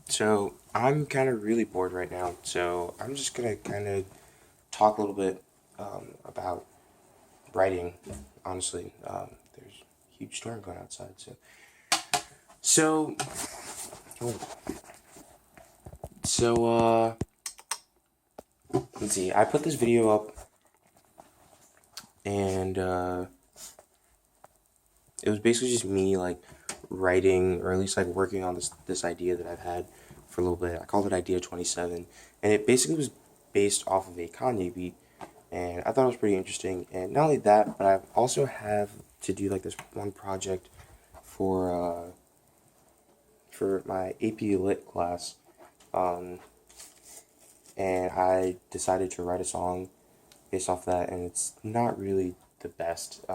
So I'm kind of really bored right now, so I'm just gonna kind of talk a little bit about writing. Honestly, there's a huge storm going outside, so so let's see. I put this video up, and it was basically just me like writing, or at least like working on this idea that I've had for a little bit. I called it Idea 27, and it basically was based off of a Kanye beat, and I thought it was pretty interesting. And not only that, but I also have to do like this one project for for my AP Lit class, um, and I decided to write a song based off that, and it's not really the best.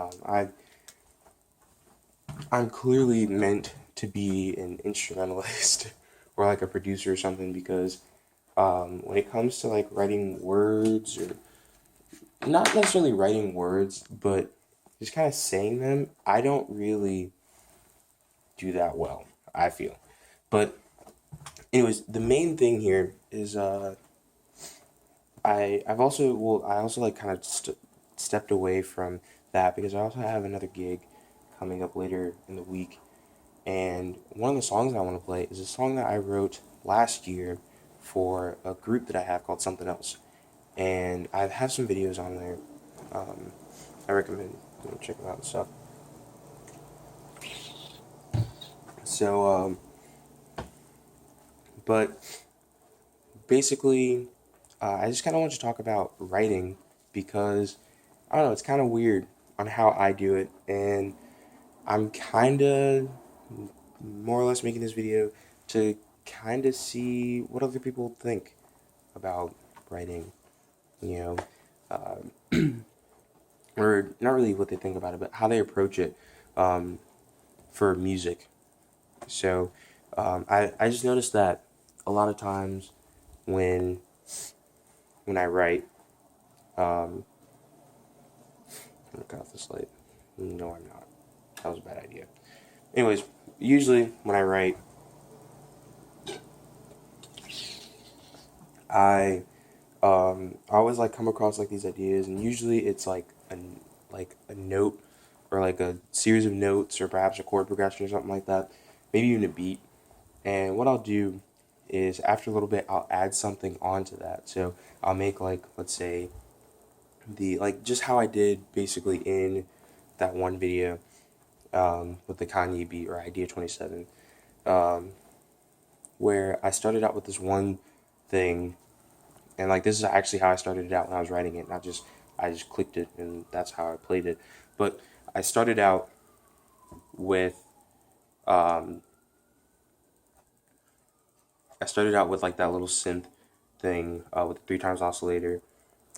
I'm clearly meant to be an instrumentalist or like a producer or something because when it comes to like writing words, or not necessarily writing words, but just kind of saying them, I don't really do that well, I feel. But anyways, the main thing here is I also like kind of stepped away from that because I also have another gig coming up later in the week, and one of the songs that I want to play is a song that I wrote last year for a group that I have called Something Else, and I have some videos on there. Um, I recommend check them out and stuff. So, but basically, I just kind of want to talk about writing because I don't know, it's kind of weird on how I do it, and I'm kind of more or less making this video to kind of see what other people think about writing, you know, uh, or not really what they think about it, but how they approach it um, for music. So I just noticed that a lot of times when I write, um, I'm gonna cut off this light. No, I'm not. That was a bad idea. Anyways, usually when I write, I I always like come across like these ideas, and usually it's like a note or like a series of notes or perhaps a chord progression or something like that, maybe even a beat. And what I'll do is after a little bit, I'll add something onto that. So I'll make like let's say the like just how I did basically in that one video with the Kanye beat or Idea 27, um, where I started out with this one thing, and like this is actually how I started it out when I was writing it, not just I just clicked it and that's how I played it. But I started out with um, like that little synth thing with the three times oscillator.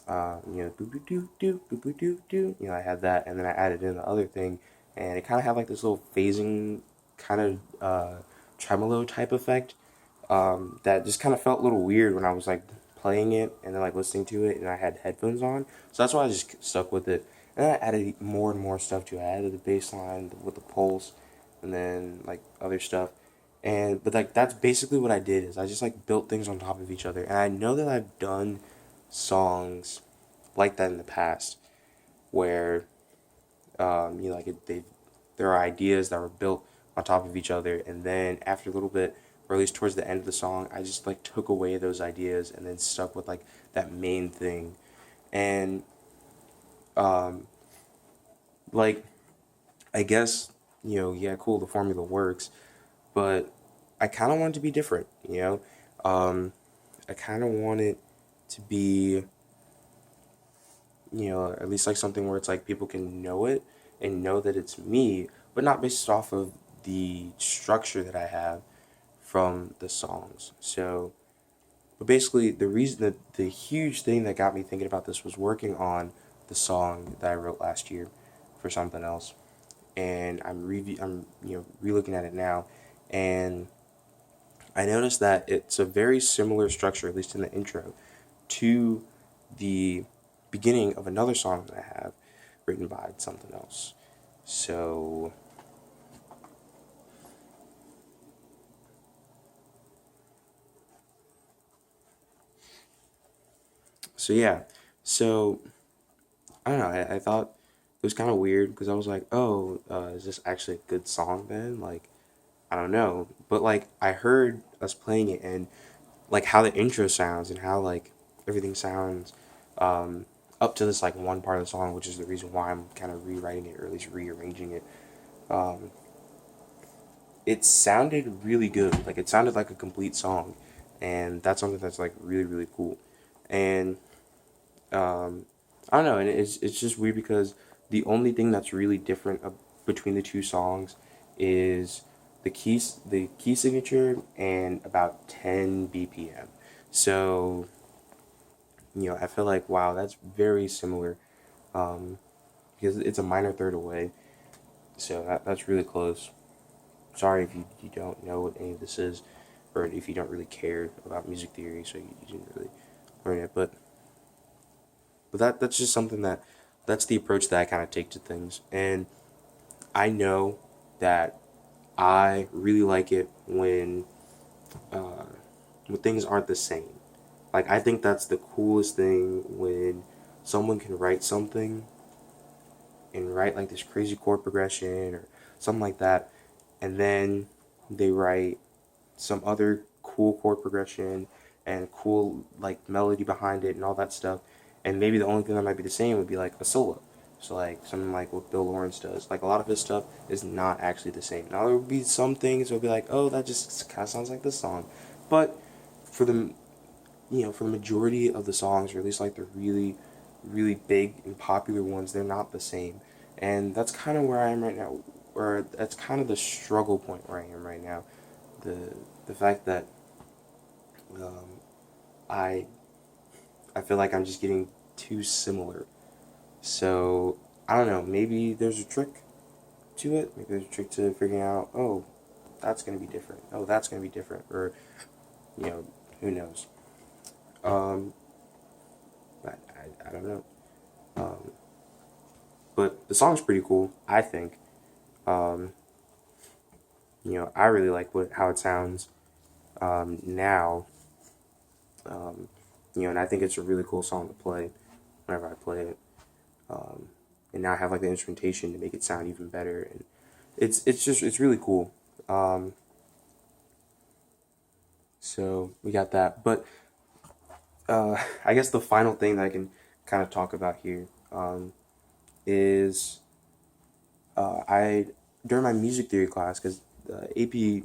Boo boo doo doo, boo boo doo doo. I had that, and then I added in the other thing, and it kind of had like this little phasing kind of tremolo type effect that just kind of felt a little weird when I was like playing it and then like listening to it, and I had headphones on. So that's why I just stuck with it. And then I added more and more stuff to it. I added the bass line with the pulse, and then like other stuff. And but like that's basically what I did is I just like built things on top of each other. And I know that I've done songs like that in the past where like there are ideas that were built on top of each other, and then after a little bit, or at least towards the end of the song, I just like took away those ideas and then stuck with like that main thing. And um, like I guess yeah, cool, the formula works, but I kind of want it to be different. I kind of want it to be at least like something where it's like people can know it and know that it's me, but not based off of the structure that I have from the songs. So, but basically, the reason that the huge thing that got me thinking about this was working on the song that I wrote last year for Something Else, and I'm re-looking at it now, and I noticed that it's a very similar structure, at least in the intro, to the beginning of another song that I have written by Something Else. So So yeah, so I don't know. I thought it was kind of weird because I was like, oh, is this actually a good song then? Like, I don't know. But like, I heard us playing it and like how the intro sounds and how like everything sounds um, up to this like one part of the song, which is the reason why I'm kind of rewriting it or at least rearranging it. Um, it sounded really good. Like it sounded like a complete song, and that's something that's like really really cool. And I don't know, and it's just weird because the only thing that's really different between the two songs is the key signature and about 10 BPM. So I feel like wow, that's very similar um, because it's a minor third away. So that's really close. Sorry if you don't know what any of this is, or if you don't really care about music theory, so you didn't really learn it. But that's just something that's the approach that I kind of take to things, and I know that I really like it when things aren't the same. Like I think that's the coolest thing when someone can write something and write like this crazy chord progression or something like that, and then they write some other cool chord progression and cool like melody behind it and all that stuff. And maybe the only thing that might be the same would be like a solo. So like something like what Bill Lawrence does. Like a lot of his stuff is not actually the same. Now there would be some things that would be like, oh, that just kind of sounds like this song, but for the for the majority of the songs, or at least like the really, really big and popular ones, they're not the same. And that's kind of where I am right now, or that's kind of the struggle point where I am right now. The the fact that um, I I feel like I'm just getting too similar. So I don't know. Maybe there's a trick to it. Maybe there's a trick to figuring out. Oh, that's gonna be different. Oh, that's gonna be different. Or you know, who knows? Um, I don't know. Um, but the song's pretty cool. I think. Um, I really like what how it sounds now. Um, and I think it's a really cool song to play whenever I play it. Um, and now I have like the instrumentation to make it sound even better, and it's really cool. Um, so we got that, but I guess the final thing that I can kind of talk about here is I during my music theory class because the AP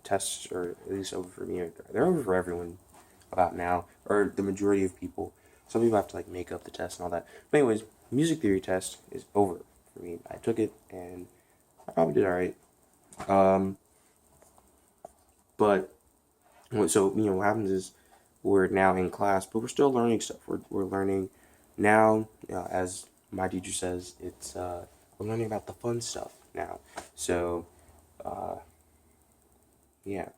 tests are at least over for me. They're over for everyone about now, or the majority of people. Some people have to like make up the test and all that. But anyways, music theory test is over for me. I took it and I probably did all right. Um, but so what happens is we're now in class, but we're still learning stuff. We're learning now, as my teacher says, it's we're learning about the fun stuff now. So uh, yeah.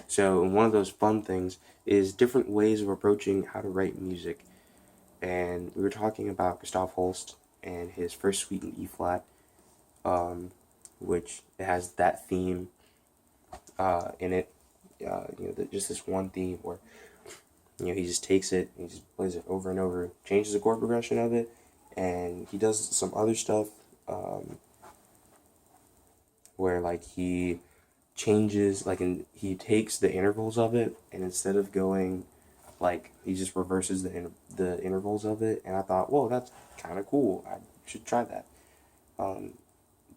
So one of those fun things is different ways of approaching how to write music. And we were talking about Gustav Holst and his first suite in E flat, which it has that theme in it. Just this one theme where he just takes it, and he just plays it over and over, changes the chord progression of it, and he does some other stuff where like he changes he takes the intervals of it, and instead of going like he just reverses the intervals of it, and I thought, whoa, that's kind of cool. I should try that.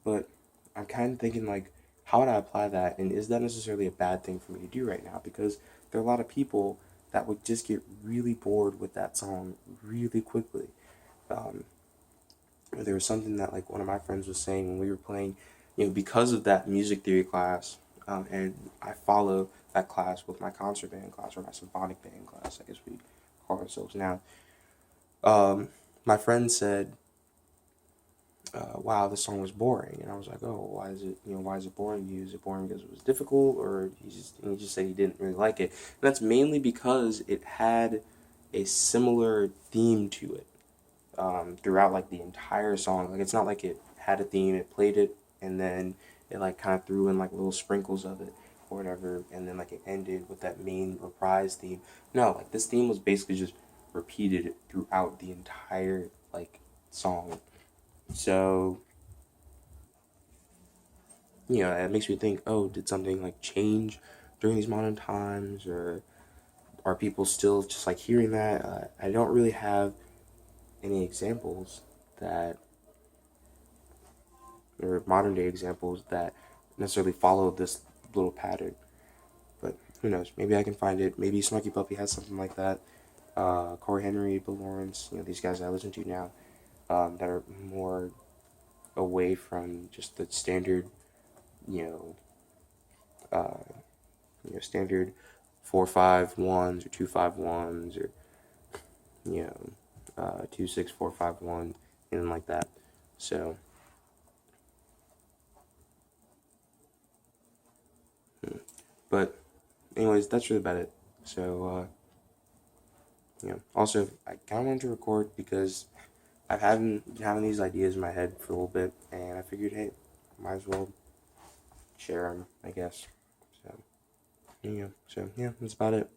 But I'm kind of thinking like, how would I apply that, and is that necessarily a bad thing for me to do right now? Because there are a lot of people that would just get really bored with that song really quickly. Um, there was something that like one of my friends was saying when we were playing, because of that music theory class, and I follow that class with my concert band class or my symphonic band class, I guess we call ourselves now. Um, my friend said, "Wow, this song was boring," and I was like, "Oh, why is it? Why is it boring to you? Is it boring because it was difficult, or he just said he didn't really like it?" And that's mainly because it had a similar theme to it throughout like the entire song. Like it's not like it had a theme, it played it, and then it like kind of threw in like little sprinkles of it or whatever, and then like it ended with that main reprise theme. No, like this theme was basically just repeated throughout the entire like song. So it makes me think, oh, did something like change during these modern times, or are people still just like hearing that? I don't really have any examples that, or modern day examples that necessarily follow this little pattern. But who knows? Maybe I can find it. Maybe Smoky Puppy has something like that. Corey Henry, Bill Lawrence, these guys I listen to now, that are more away from just the standard, you know, standard 4-5-1s or 2-5-1s, or 2-6-4-5-1, anything like that. So, but anyways, that's really about it. So, also I kind of wanted to record because I've been having these ideas in my head for a little bit, and I figured, hey, might as well share them, I guess. So, that's about it.